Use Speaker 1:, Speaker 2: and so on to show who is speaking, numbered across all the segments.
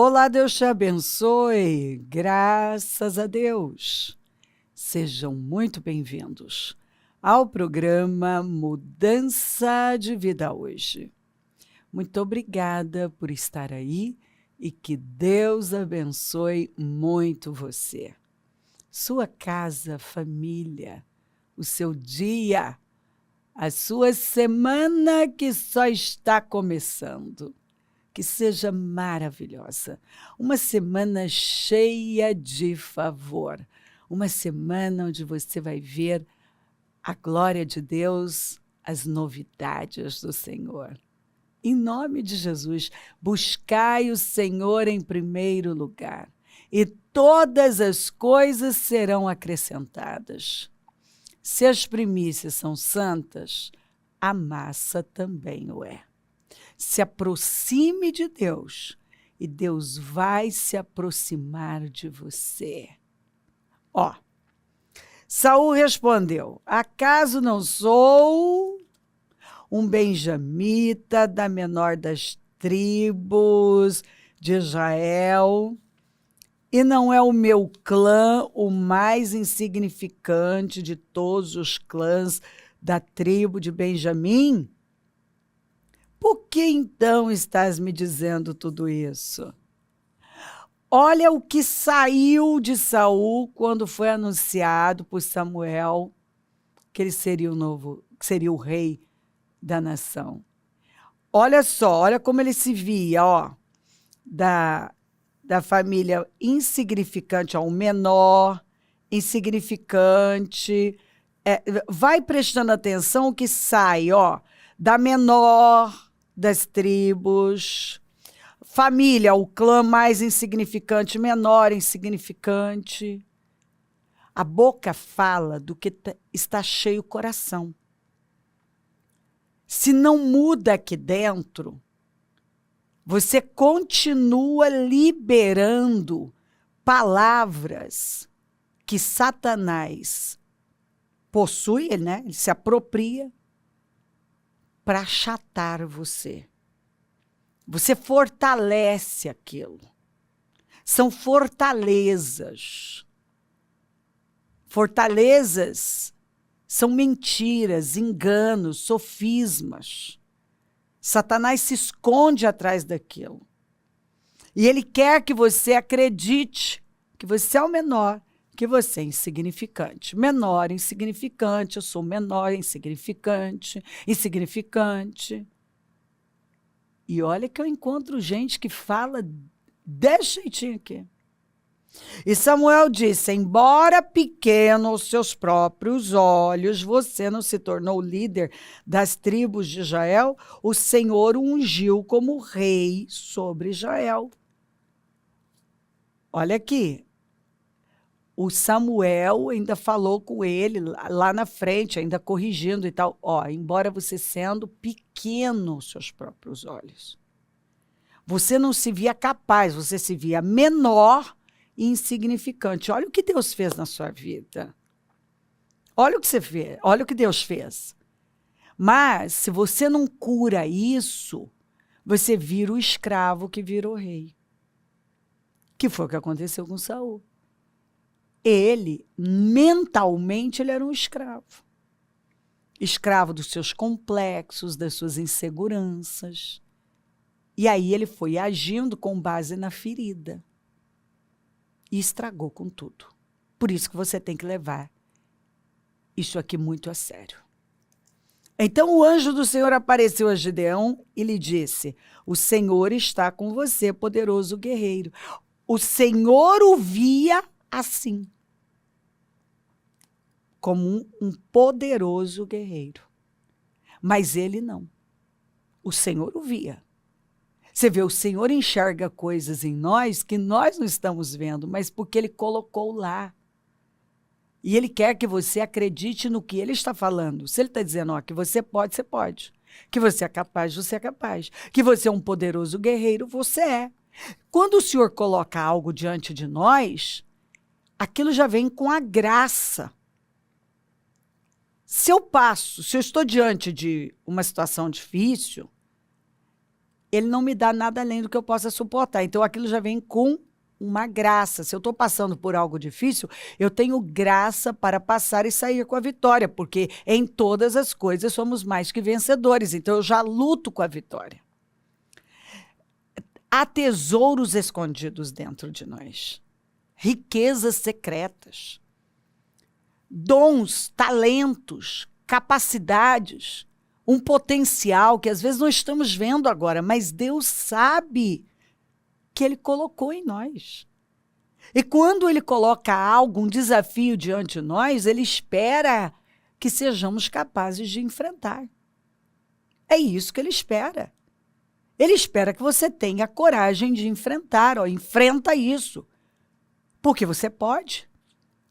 Speaker 1: Olá, Deus te abençoe. Graças a Deus. Sejam muito bem-vindos ao programa Mudança de Vida hoje. Muito obrigada por estar aí e que Deus abençoe muito você. Sua casa, família, o seu dia, a sua semana que só está começando. Que seja maravilhosa, uma semana cheia de favor, uma semana onde você vai ver a glória de Deus, as novidades do Senhor. Em nome de Jesus, buscai o Senhor em primeiro lugar, e todas as coisas serão acrescentadas. Se as primícias são santas, a massa também o é. Se aproxime de Deus e Deus vai se aproximar de você. Saul respondeu: acaso não sou um benjamita da menor das tribos de Israel? E não é o meu clã o mais insignificante de todos os clãs da tribo de Benjamim? Por que então estás me dizendo tudo isso? Olha o que saiu de Saul quando foi anunciado por Samuel que ele seria o rei da nação. Olha só, olha como ele se via, da família insignificante ao menor, insignificante. Vai prestando atenção o que sai, da menor das tribos, família, o clã mais insignificante, menor insignificante. A boca fala do que está cheio o coração. Se não muda aqui dentro, você continua liberando palavras que Satanás possui, né? Ele se apropria para achatar você. Você fortalece aquilo. São fortalezas. Fortalezas são mentiras, enganos, sofismas. Satanás se esconde atrás daquilo. E ele quer que você acredite que você é o menor, que você é insignificante. Menor, insignificante, eu sou menor, insignificante, insignificante. E olha que eu encontro gente que fala desse jeitinho aqui. E Samuel disse: embora pequeno aos seus próprios olhos, você não se tornou líder das tribos de Israel, o Senhor o ungiu como rei sobre Israel. Olha aqui. O Samuel ainda falou com ele lá na frente, ainda corrigindo e tal. Embora você sendo pequeno aos seus próprios olhos, você não se via capaz, você se via menor e insignificante. Olha o que Deus fez na sua vida. Olha o que você fez, olha o que Deus fez. Mas, se você não cura isso, você vira o escravo que vira o rei. Que foi o que aconteceu com Saul. Ele, mentalmente, ele era um escravo. Escravo dos seus complexos, das suas inseguranças. E aí ele foi agindo com base na ferida. E estragou com tudo. Por isso que você tem que levar isso aqui muito a sério. Então o anjo do Senhor apareceu a Gideão e lhe disse: o Senhor está com você, poderoso guerreiro. O Senhor o via assim, como um poderoso guerreiro. Mas ele não. O Senhor o via. Você vê, o Senhor enxerga coisas em nós que nós não estamos vendo, mas porque Ele colocou lá. E Ele quer que você acredite no que Ele está falando. Se Ele está dizendo que você pode, você pode. Que você é capaz, você é capaz. Que você é um poderoso guerreiro, você é. Quando o Senhor coloca algo diante de nós, aquilo já vem com a graça. Se eu estou diante de uma situação difícil, ele não me dá nada além do que eu possa suportar. Então, aquilo já vem com uma graça. Se eu estou passando por algo difícil, eu tenho graça para passar e sair com a vitória, porque em todas as coisas somos mais que vencedores. Então, eu já luto com a vitória. Há tesouros escondidos dentro de nós, riquezas secretas, dons, talentos, capacidades, um potencial que às vezes não estamos vendo agora, mas Deus sabe que Ele colocou em nós. E quando Ele coloca algo, um desafio diante de nós, Ele espera que sejamos capazes de enfrentar. É isso que Ele espera. Ele espera que você tenha coragem de enfrentar, enfrenta isso. Porque você pode.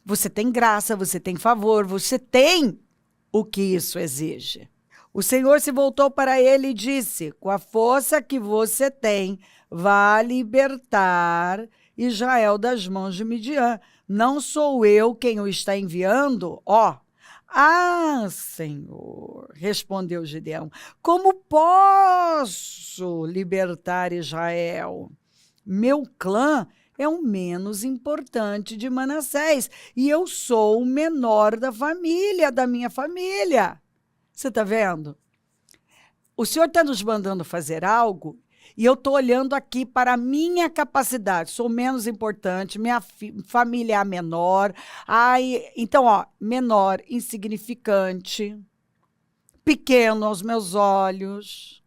Speaker 1: Você tem graça, você tem favor, você tem o que isso exige. O Senhor se voltou para ele e disse: com a força que você tem, vá libertar Israel das mãos de Midian. Não sou eu quem o está enviando? Ah, Senhor, respondeu Gideão, como posso libertar Israel? Meu clã é o menos importante de Manassés e eu sou o menor da minha família. Você está vendo? O Senhor está nos mandando fazer algo e eu estou olhando aqui para a minha capacidade. Sou menos importante, minha família é a menor. Então, menor, insignificante, pequeno aos meus olhos.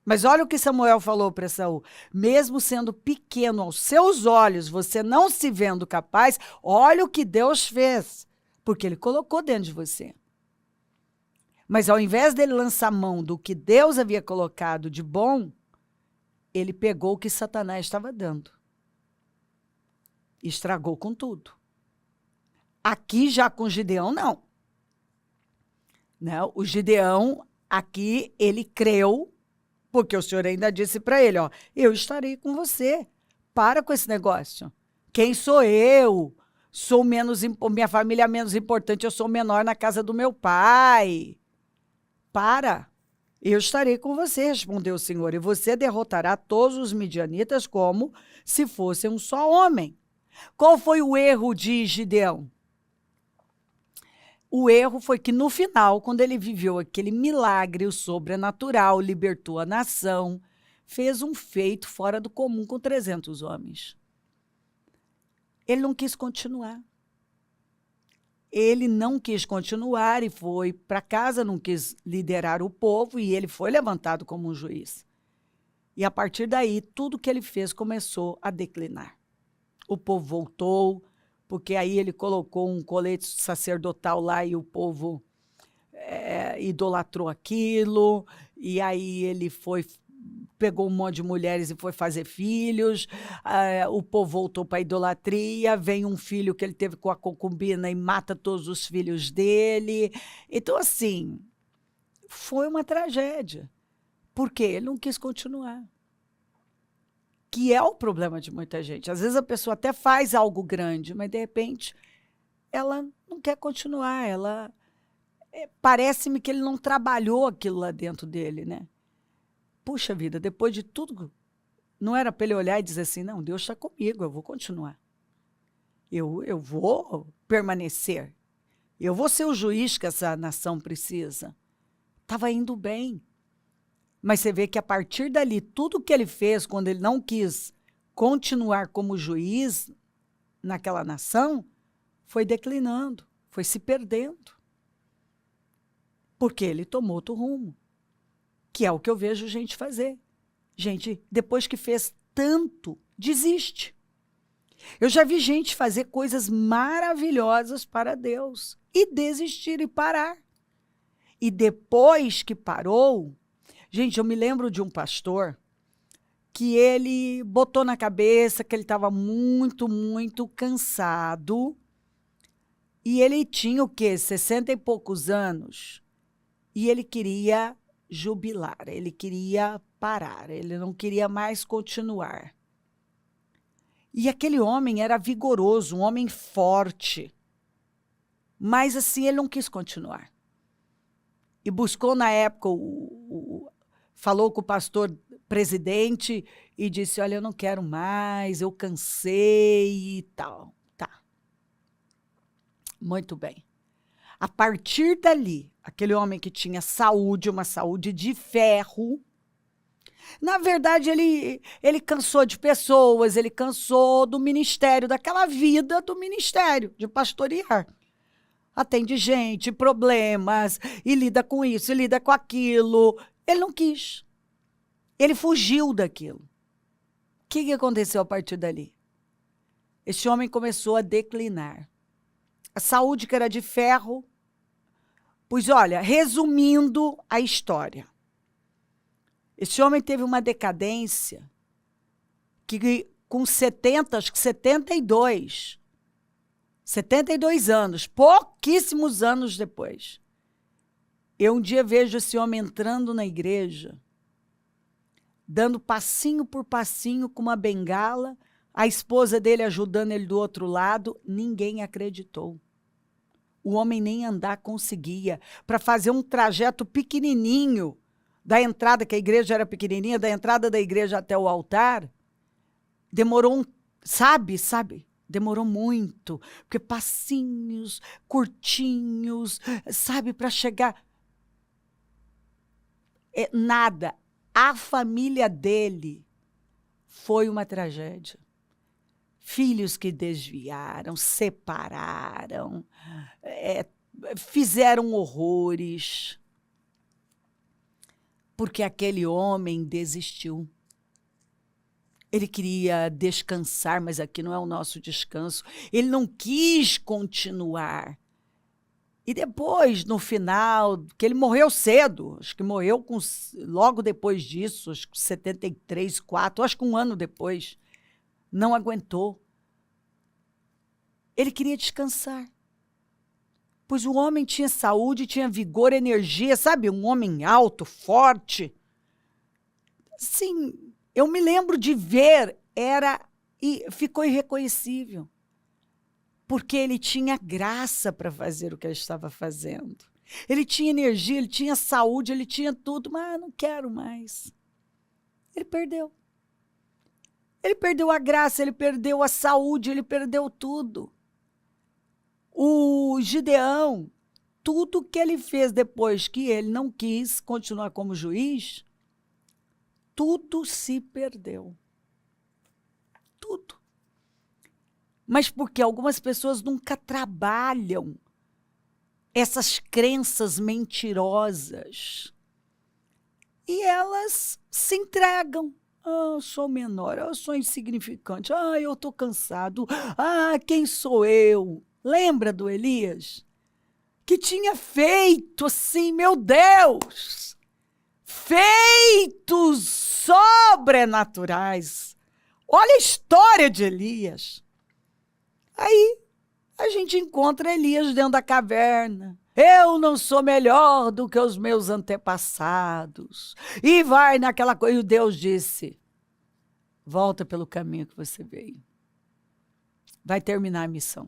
Speaker 1: Mas olha o que Samuel falou para Saul. Mesmo sendo pequeno aos seus olhos, você não se vendo capaz, olha o que Deus fez, porque Ele colocou dentro de você. Mas ao invés dele lançar mão do que Deus havia colocado de bom, ele pegou o que Satanás estava dando. E estragou com tudo. Aqui já com Gideão, não. O Gideão, aqui, ele creu, porque o Senhor ainda disse para ele, eu estarei com você. Para com esse negócio. Quem sou eu? Minha família é menos importante, eu sou menor na casa do meu pai. Para, eu estarei com você, respondeu o Senhor, e você derrotará todos os midianitas como se fossem um só homem. Qual foi o erro de Gideão? O erro foi que no final, quando ele viveu aquele milagre, o sobrenatural, libertou a nação, fez um feito fora do comum com 300 homens. Ele não quis continuar. Ele não quis continuar e foi para casa, não quis liderar o povo e ele foi levantado como um juiz. E a partir daí, tudo que ele fez começou a declinar. O povo voltou, porque aí ele colocou um colete sacerdotal lá e o povo idolatrou aquilo, e aí ele pegou um monte de mulheres e foi fazer filhos, o povo voltou para a idolatria, vem um filho que ele teve com a concubina e mata todos os filhos dele. Então, assim, foi uma tragédia, porque ele não quis continuar. Que é o problema de muita gente. Às vezes a pessoa até faz algo grande, mas de repente ela não quer continuar, parece-me que ele não trabalhou aquilo lá dentro dele, né? Puxa vida, depois de tudo, não era para ele olhar e dizer assim, não, Deus está comigo, eu vou continuar. Eu vou permanecer. Eu vou ser o juiz que essa nação precisa. Estava indo bem. Mas você vê que a partir dali, tudo que ele fez, quando ele não quis continuar como juiz naquela nação, foi declinando, foi se perdendo. Porque ele tomou outro rumo. Que é o que eu vejo gente fazer. Gente, depois que fez tanto, desiste. Eu já vi gente fazer coisas maravilhosas para Deus e desistir e parar. E depois que parou, gente, eu me lembro de um pastor que ele botou na cabeça que ele estava muito, muito cansado e ele tinha o quê? 60 e poucos anos e ele queria jubilar, ele queria parar, ele não queria mais continuar. E aquele homem era vigoroso, um homem forte, mas assim ele não quis continuar. E buscou na época, falou com o pastor presidente e disse, olha, eu não quero mais, eu cansei e tal. Tá. Muito bem. A partir dali, aquele homem que tinha saúde, uma saúde de ferro, na verdade, ele cansou de pessoas, ele cansou do ministério, daquela vida do ministério, de pastorear. Atende gente, problemas, e lida com isso, e lida com aquilo. Ele não quis. Ele fugiu daquilo. O que aconteceu a partir dali? Esse homem começou a declinar. A saúde que era de ferro. Pois olha, resumindo a história. Esse homem teve uma decadência que com 70, acho que 72 anos, pouquíssimos anos depois. Eu um dia vejo esse homem entrando na igreja, dando passinho por passinho com uma bengala, a esposa dele ajudando ele do outro lado, ninguém acreditou. O homem nem andar conseguia. Para fazer um trajeto pequenininho, da entrada, que a igreja era pequenininha, da entrada da igreja até o altar, demorou demorou muito, porque passinhos, curtinhos, para chegar. Nada. A família dele foi uma tragédia. Filhos que desviaram, separaram, fizeram horrores, porque aquele homem desistiu. Ele queria descansar, mas aqui não é o nosso descanso. Ele não quis continuar. E depois, no final, que ele morreu cedo, acho que morreu logo depois disso, acho que 73, 4, acho que um ano depois, não aguentou. Ele queria descansar. Pois o homem tinha saúde, tinha vigor, energia, um homem alto, forte. Sim, eu me lembro de ver, e ficou irreconhecível. Porque ele tinha graça para fazer o que ele estava fazendo. Ele tinha energia, ele tinha saúde, ele tinha tudo, mas não quero mais. Ele perdeu. Ele perdeu a graça, ele perdeu a saúde, ele perdeu tudo. O Gideão, tudo que ele fez depois que ele não quis continuar como juiz, tudo se perdeu. Tudo. Mas porque algumas pessoas nunca trabalham essas crenças mentirosas. E elas se entregam. Eu sou menor, eu sou insignificante, eu estou cansado, quem sou eu? Lembra do Elias? Que tinha feito assim, meu Deus, feitos sobrenaturais. Olha a história de Elias. Aí a gente encontra Elias dentro da caverna. Eu não sou melhor do que os meus antepassados. E vai naquela coisa. E Deus disse, volta pelo caminho que você veio. Vai terminar a missão.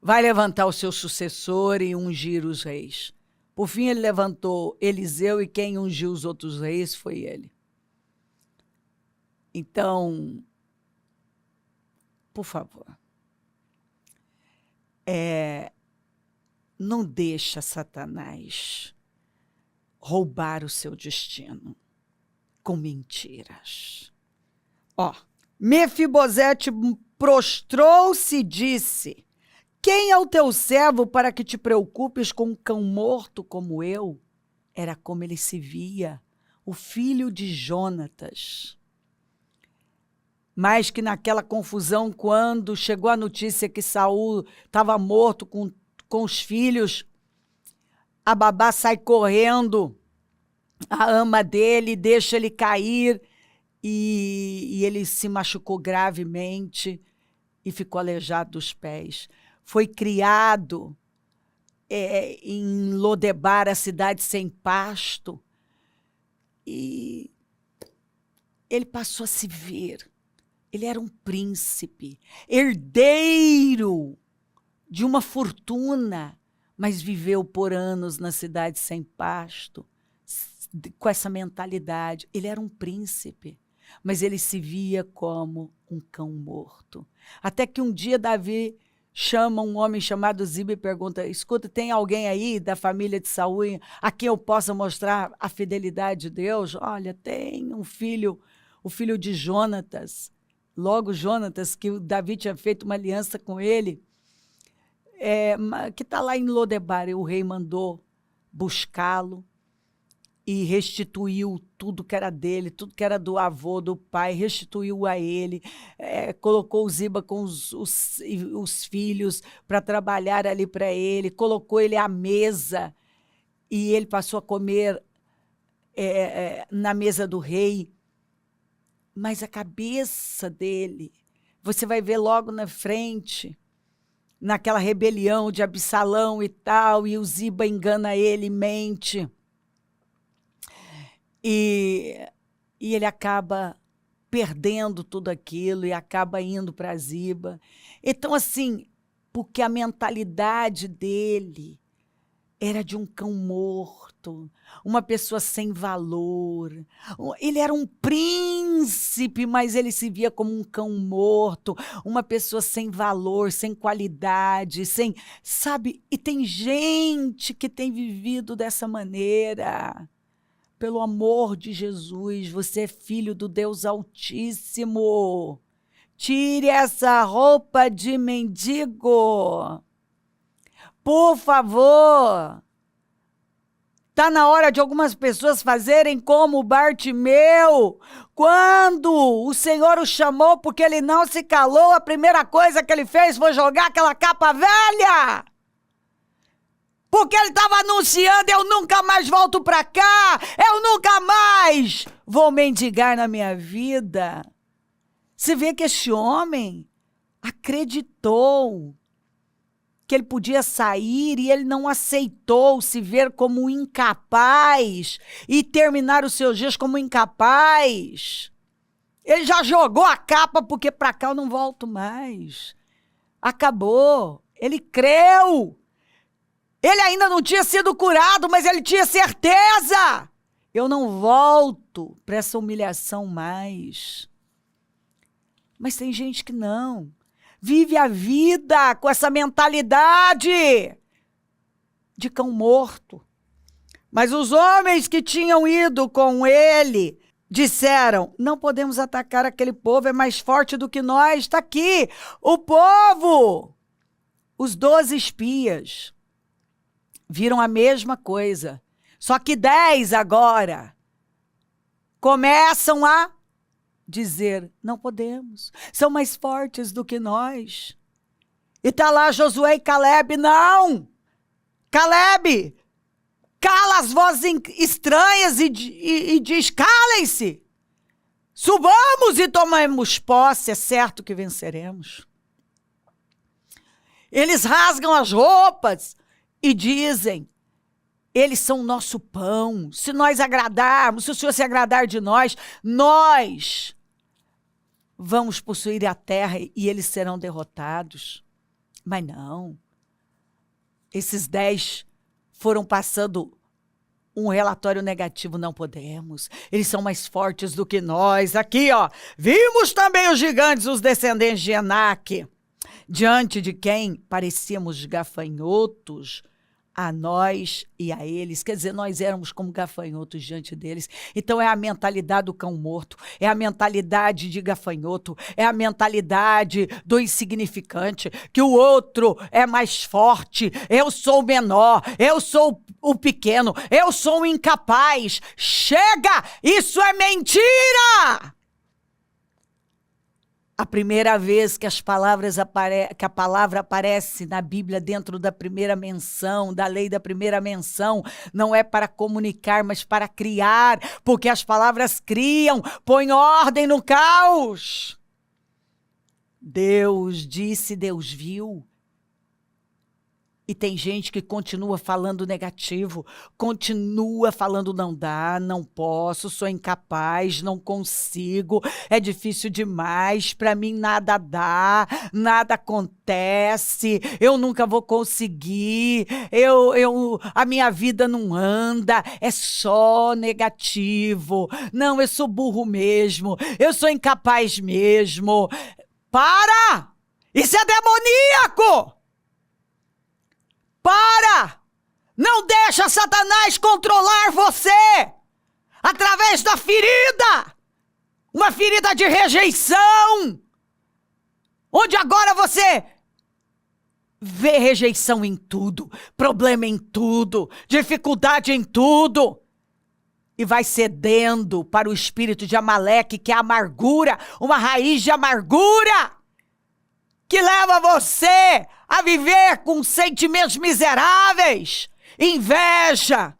Speaker 1: Vai levantar o seu sucessor e ungir os reis. Por fim, ele levantou Eliseu e quem ungiu os outros reis foi ele. Então, por favor, não deixa Satanás roubar o seu destino com mentiras. Mefibosete prostrou-se e disse, quem é o teu servo para que te preocupes com um cão morto como eu? Era como ele se via, o filho de Jonatas. Mas que naquela confusão, quando chegou a notícia que Saul estava morto com os filhos, a babá sai correndo, a ama dele deixa ele cair e ele se machucou gravemente e ficou aleijado dos pés. Foi criado em Lodebar, a cidade sem pasto, e ele passou a se ver. Ele era um príncipe, herdeiro de uma fortuna, mas viveu por anos na cidade sem pasto, com essa mentalidade. Ele era um príncipe, mas ele se via como um cão morto. Até que um dia Davi chama um homem chamado Ziba e pergunta: escuta, tem alguém aí da família de Saul a quem eu possa mostrar a fidelidade de Deus? Olha, tem um filho, o filho de Jonatas. Logo Jonatas, que o Davi tinha feito uma aliança com ele, que está lá em Lodebar. E o rei mandou buscá-lo e restituiu tudo que era dele, tudo que era do avô, do pai, restituiu a ele, colocou o Ziba com os filhos para trabalhar ali para ele, colocou ele à mesa e ele passou a comer na mesa do rei. Mas a cabeça dele, você vai ver logo na frente, naquela rebelião de Absalão e tal, e o Ziba engana ele, mente. E ele acaba perdendo tudo aquilo e acaba indo para Ziba. Então, assim, porque a mentalidade dele era de um cão morto, uma pessoa sem valor. Ele era um príncipe, mas ele se via como um cão morto, uma pessoa sem valor, sem qualidade, sabe? E tem gente que tem vivido dessa maneira. Pelo amor de Jesus, você é filho do Deus Altíssimo. Tire essa roupa de mendigo. Por favor. Está na hora de algumas pessoas fazerem como Bartimeu. Quando o Senhor o chamou porque ele não se calou, a primeira coisa que ele fez foi jogar aquela capa velha. Porque ele estava anunciando: eu nunca mais volto para cá, eu nunca mais vou mendigar na minha vida. Você vê que este homem acreditou que ele podia sair e ele não aceitou se ver como incapaz e terminar os seus dias como incapaz. Ele já jogou a capa porque para cá eu não volto mais. Acabou. Ele creu. Ele ainda não tinha sido curado, mas ele tinha certeza. Eu não volto para essa humilhação mais. Mas tem gente que não. Vive a vida com essa mentalidade de cão morto. Mas os homens que tinham ido com ele disseram: não podemos atacar aquele povo, é mais forte do que nós. Está aqui o povo. Os 12 espias viram a mesma coisa, só que 10 agora começam a dizer: não podemos, são mais fortes do que nós. E está lá Josué e Caleb: não, Caleb, cala as vozes estranhas e diz: calem-se, subamos e tomemos posse, é certo que venceremos. Eles rasgam as roupas e dizem: eles são o nosso pão. Se nós agradarmos, se o Senhor se agradar de nós, nós vamos possuir a terra e eles serão derrotados. Mas não. Esses 10 foram passando um relatório negativo: não podemos. Eles são mais fortes do que nós. Aqui, ó, vimos também os gigantes, os descendentes de Enaque, diante de quem parecíamos gafanhotos, a nós e a eles. Quer dizer, nós éramos como gafanhotos diante deles. Então é a mentalidade do cão morto, é a mentalidade de gafanhoto, é a mentalidade do insignificante, que o outro é mais forte, eu sou o menor, eu sou o pequeno, eu sou o incapaz. Chega! Isso é mentira! A primeira vez que que a palavra aparece na Bíblia dentro da primeira menção, da lei da primeira menção, não é para comunicar, mas para criar, porque as palavras criam, põem ordem no caos. Deus disse, Deus viu. E tem gente que continua falando negativo, continua falando não dá, não posso, sou incapaz, não consigo, é difícil demais, para mim nada dá, nada acontece, eu nunca vou conseguir, a minha vida não anda, é só negativo. Não, eu sou burro mesmo, eu sou incapaz mesmo. Para! Isso é demoníaco! Para! Não deixa Satanás controlar você através da ferida. Uma ferida de rejeição. Onde agora você vê rejeição em tudo, problema em tudo, dificuldade em tudo. E vai cedendo para o espírito de Amaleque, que é a amargura, uma raiz de amargura, que leva você a viver com sentimentos miseráveis, inveja.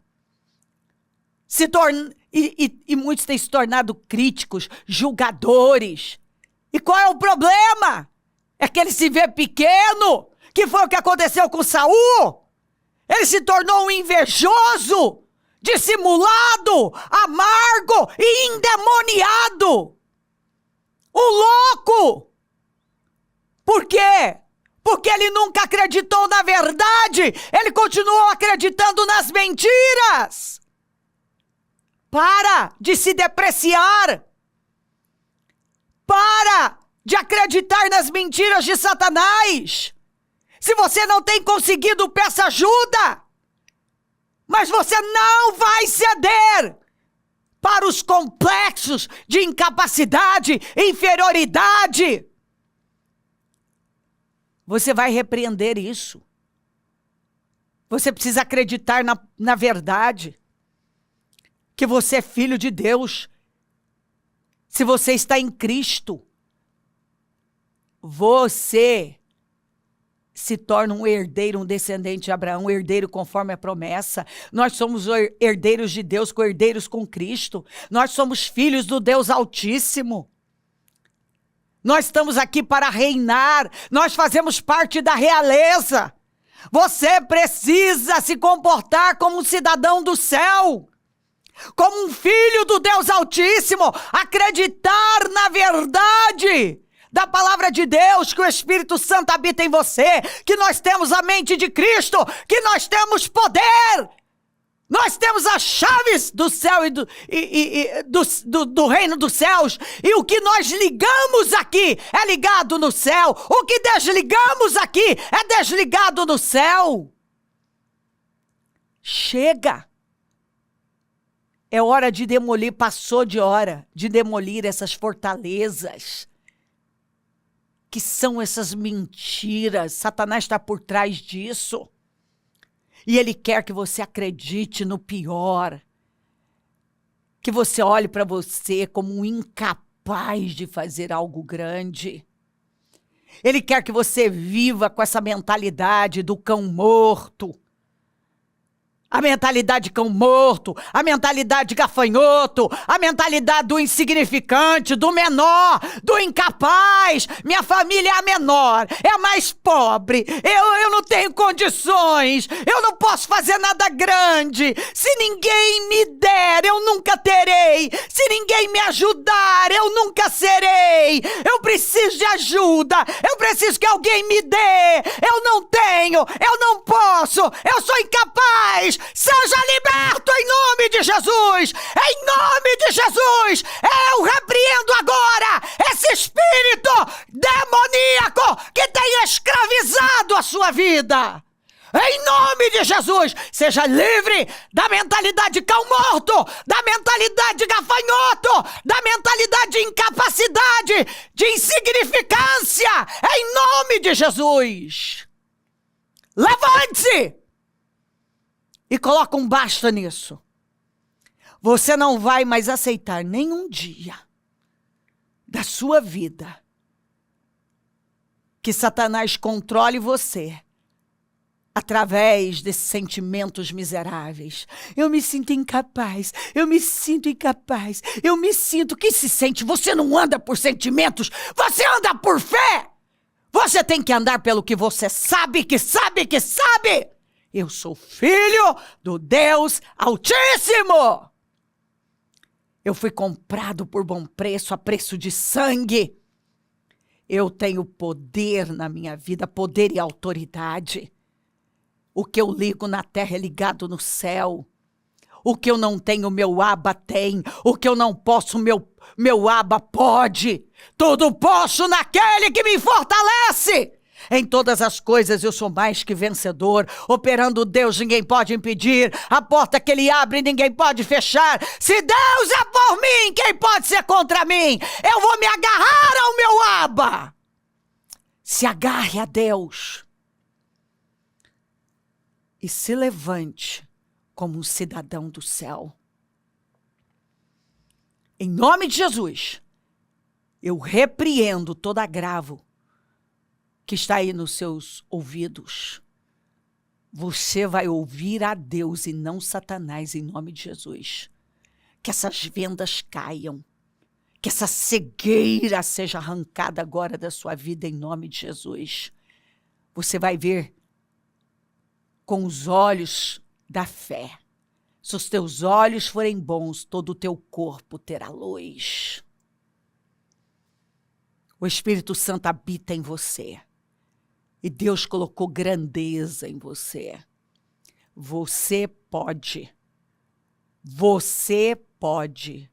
Speaker 1: E muitos têm se tornado críticos, julgadores. E qual é o problema? É que ele se vê pequeno, que foi o que aconteceu com Saul. Ele se tornou um invejoso, dissimulado, amargo e endemoniado. Um louco. Por quê? Porque ele nunca acreditou na verdade. Ele continuou acreditando nas mentiras. Para de se depreciar. Para de acreditar nas mentiras de Satanás. Se você não tem conseguido, peça ajuda. Mas você não vai ceder para os complexos de incapacidade, inferioridade. Você vai repreender isso. Você precisa acreditar na verdade. Que você é filho de Deus. Se você está em Cristo, você se torna um herdeiro, um descendente de Abraão, um herdeiro conforme a promessa. Nós somos herdeiros de Deus, co-herdeiros com Cristo. Nós somos filhos do Deus Altíssimo. Nós estamos aqui para reinar, nós fazemos parte da realeza. Você precisa se comportar como um cidadão do céu, como um filho do Deus Altíssimo, acreditar na verdade da palavra de Deus, que o Espírito Santo habita em você, que nós temos a mente de Cristo, que nós temos poder. Nós temos as chaves do céu e do reino dos céus. E o que nós ligamos aqui é ligado no céu. O que desligamos aqui é desligado no céu. Chega. É hora de demolir, passou de hora de demolir essas fortalezas. Que são essas mentiras. Satanás está por trás disso. E ele quer que você acredite no pior. Que você olhe para você como um incapaz de fazer algo grande. Ele quer que você viva com essa mentalidade do cão morto. A mentalidade de cão morto, a mentalidade de gafanhoto, a mentalidade do insignificante, do menor, do incapaz. Minha família é a menor, é a mais pobre. Eu não tenho condições, eu não posso fazer nada grande. Se ninguém me der, eu nunca terei. Se ninguém me ajudar, eu nunca serei. Eu preciso de ajuda, eu preciso que alguém me dê. Eu não tenho, eu não posso, eu sou incapaz. Seja liberto em nome de Jesus! Em nome de Jesus! Eu repreendo agora esse espírito demoníaco que tem escravizado a sua vida! Em nome de Jesus! Seja livre da mentalidade de cão morto, da mentalidade de gafanhoto, da mentalidade de incapacidade, de insignificância! Em nome de Jesus! Levante-se! E coloca um basta nisso. Você não vai mais aceitar nenhum dia da sua vida que Satanás controle você através desses sentimentos miseráveis. Eu me sinto incapaz, eu me sinto incapaz, eu me sinto... Que se sente? Você não anda por sentimentos, você anda por fé. Você tem que andar pelo que você sabe que sabe que sabe. Eu sou filho do Deus Altíssimo. Eu fui comprado por bom preço, a preço de sangue. Eu tenho poder na minha vida, poder e autoridade. O que eu ligo na terra é ligado no céu. O que eu não tenho, meu Aba tem. O que eu não posso, meu Aba pode. Tudo posso naquele que me fortalece. Em todas as coisas eu sou mais que vencedor. Operando Deus, ninguém pode impedir. A porta que Ele abre, ninguém pode fechar. Se Deus é por mim, quem pode ser contra mim? Eu vou me agarrar ao meu Aba. Se agarre a Deus. E se levante como um cidadão do céu. Em nome de Jesus, eu repreendo todo agravo que está aí nos seus ouvidos. Você vai ouvir a Deus e não Satanás, em nome de Jesus. Que essas vendas caiam. Que essa cegueira seja arrancada agora da sua vida, em nome de Jesus. Você vai ver com os olhos da fé. Se os teus olhos forem bons, todo o teu corpo terá luz. O Espírito Santo habita em você. E Deus colocou grandeza em você. Você pode. Você pode.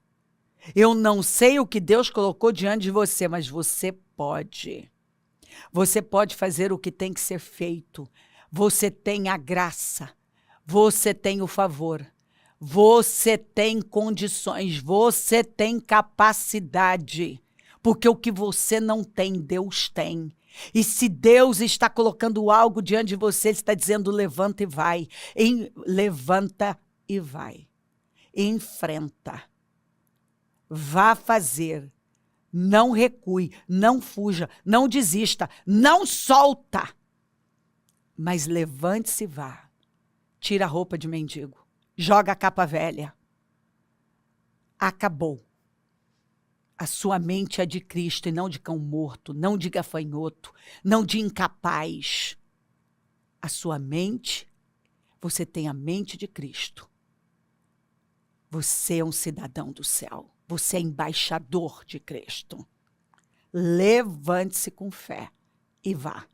Speaker 1: Eu não sei o que Deus colocou diante de você, mas você pode. Você pode fazer o que tem que ser feito. Você tem a graça. Você tem o favor. Você tem condições. Você tem capacidade. Porque o que você não tem, Deus tem. E se Deus está colocando algo diante de você, Ele está dizendo, levanta e vai. Levanta e vai. Enfrenta. Vá fazer. Não recue, não fuja, não desista, não solta. Mas levante-se e vá. Tira a roupa de mendigo. Joga a capa velha. Acabou. A sua mente é de Cristo e não de cão morto, não de gafanhoto, não de incapaz. A sua mente, você tem a mente de Cristo. Você é um cidadão do céu. Você é embaixador de Cristo. Levante-se com fé e vá,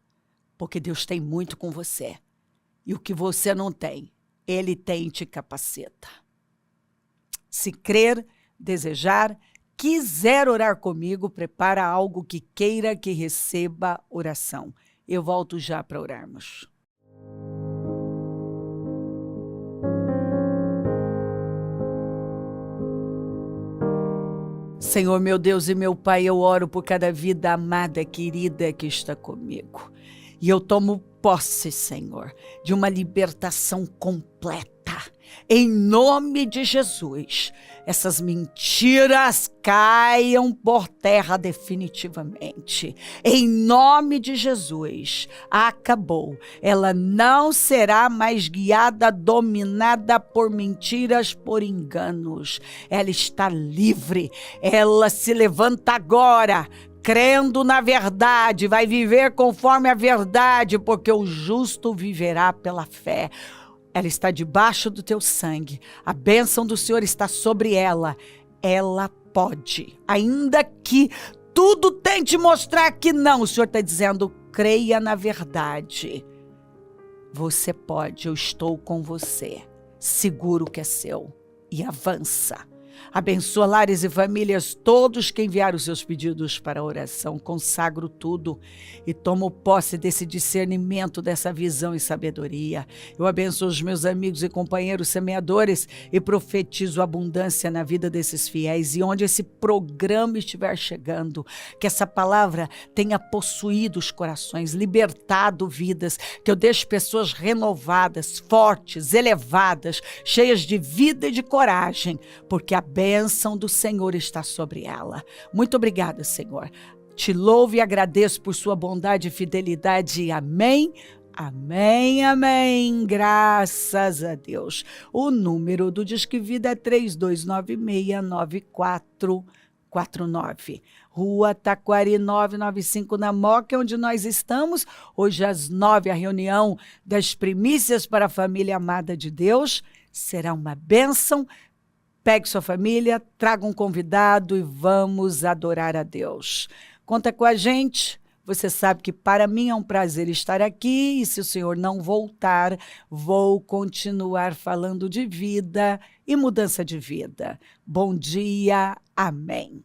Speaker 1: porque Deus tem muito com você. E o que você não tem, Ele tem e te capacita. Se crer, desejar, quiser orar comigo, prepara algo que queira que receba oração. Eu volto já para orarmos. Senhor, meu Deus e meu Pai, eu oro por cada vida amada, querida que está comigo. E eu tomo posse, Senhor, de uma libertação completa. Em nome de Jesus, essas mentiras caiam por terra definitivamente. Em nome de Jesus, acabou. Ela não será mais guiada, dominada por mentiras, por enganos. Ela está livre. Ela se levanta agora, crendo na verdade, vai viver conforme a verdade, porque o justo viverá pela fé. Ela está debaixo do teu sangue. A bênção do Senhor está sobre ela. Ela pode. Ainda que tudo tente mostrar que não, o Senhor está dizendo, creia na verdade. Você pode, eu estou com você. Seguro que é seu. E avança. Abençoa lares e famílias, todos que enviaram os seus pedidos para a oração. Consagro tudo e tomo posse desse discernimento, dessa visão e sabedoria. Eu abençoo os meus amigos e companheiros semeadores e profetizo abundância na vida desses fiéis. E onde esse programa estiver chegando, que essa palavra tenha possuído os corações, libertado vidas, que eu deixe pessoas renovadas, fortes, elevadas, cheias de vida e de coragem, porque a bênção do Senhor está sobre ela. Muito obrigada, Senhor. Te louvo e agradeço por sua bondade e fidelidade. Amém, amém, amém. Graças a Deus. O número do Disque Vida é 32969444. 49. Rua Taquari 995, na Moca, onde nós estamos. Hoje às 9, a reunião das primícias para a família amada de Deus. Será uma bênção. Pegue sua família, traga um convidado e vamos adorar a Deus. Conta com a gente. Você sabe que para mim é um prazer estar aqui e se o Senhor não voltar, vou continuar falando de vida e mudança de vida. Bom dia. Amém.